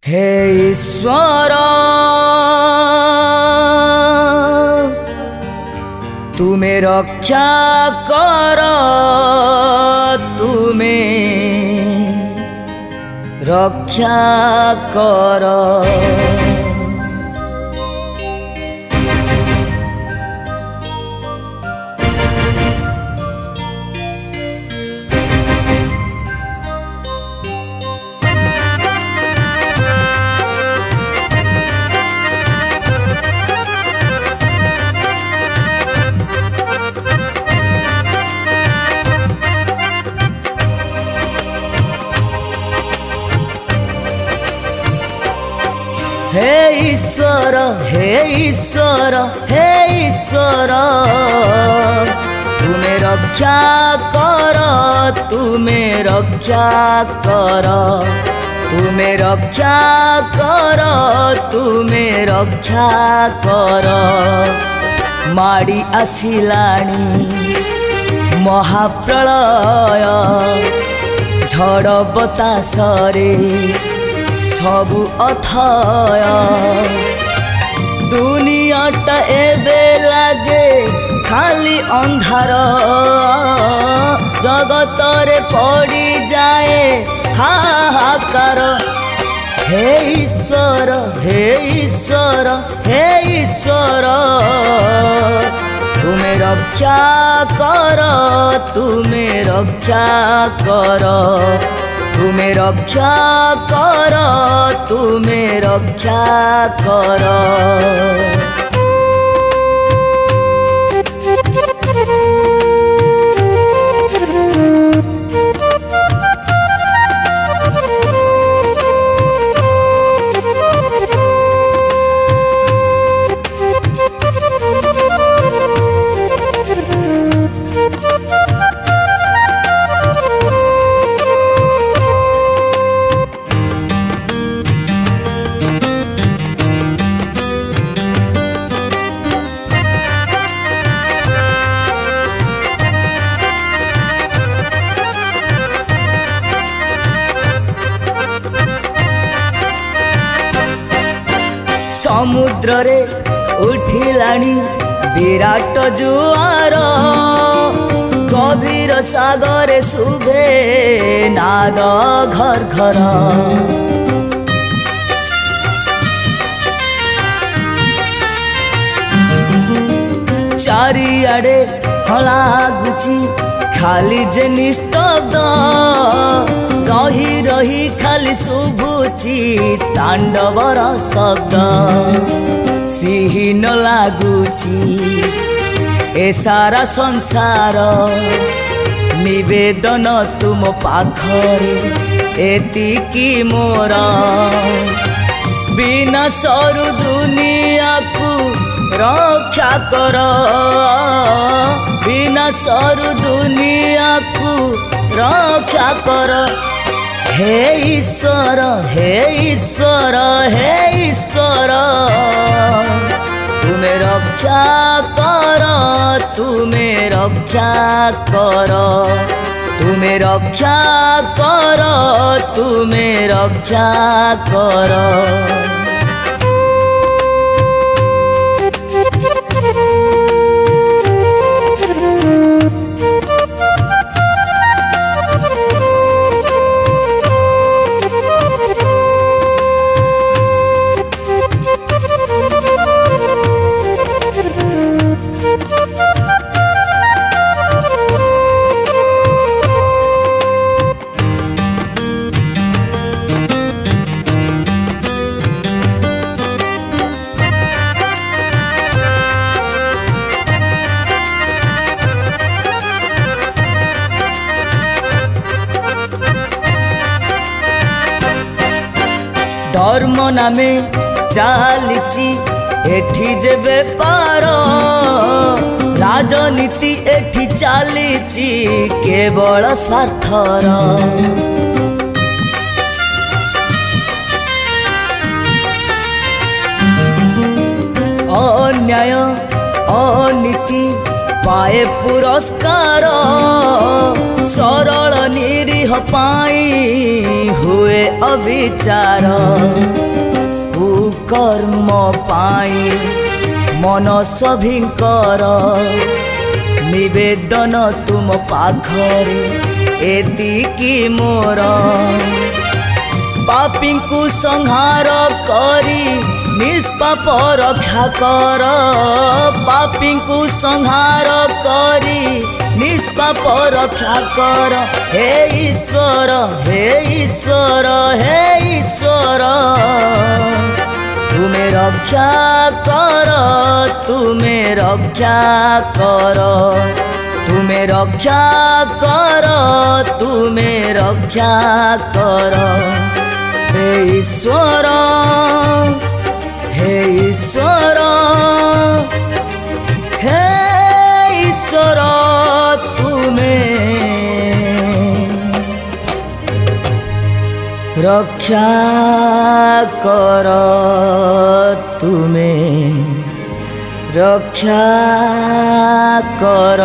हे ईश्वर तुम्हें रक्षा कर, तुम्हें रक्षा कर। हे ईश्वर, हे ईश्वर, हे ईश्वर तुम्हें रक्षा कर, तुम्हें रक्षा कर, तुम्हें रक्षा कर, तुम्हें रक्षा कर। माड़ी आसिलाणी महाप्रलय, झड़ बतासरे सबु अथय। दुनियाटा एबे लागे खाली अंधार, जगतरे पड़ी जाए हाहाकार। हे ईश्वर, हे ईश्वर, हे ईश्वर तुम्हें रक्षा कर, तुम्हें रक्षा कर, तुम्हें रक्षा कर, तुम्हें रक्षा कर। समुद्र रे उठिलाणी विराट जुआर, गभीर सागरे शुभे नाद घर घर। चारिआडे हलागुची खाली जे निस्तब्ध, रही रही खाली शुभुची तांडवर शब्द। श्रीहीन लागुची ए सारा संसार, निवेदन तुम पाखरे एतिकी मोर। बिना सरू दुनिया को रक्षा कर, बिना सरू दुनिया को रक्षा कर। हे ईश्वर, हे ईश्वर, हे ईश्वर तुम्हें रक्षा कर, तुम्हें रक्षा कर, तुम्हें रक्षा कर, तुम्हें रक्षा कर। धर्म नामे चालिची एठी जे बेपार, राजनीति एठी चालिची केवल स्वार्थर। अन्याय अनीति पाए पुरस्कार, सरल निरीह पाई हुए अविचार। पाई मन सभिंकर निवेदन तुम पाखरे एतिकी मोर पापी को संहार करी निष्पाप रक्षा कर पापी को संहार करी निष्पाप रक्षा कर हे ईश्वर हे ईश्वर हे ईश्वर तुम्हें रक्षा कर तुम्हें रक्षा कर तुम्हें रक्षा कर तुम्हें रक्षा कर हे ईश्वर हे ईश्वर हे ईश्वर तुम्हें रक्षा कर तुम्हें रक्षा कर।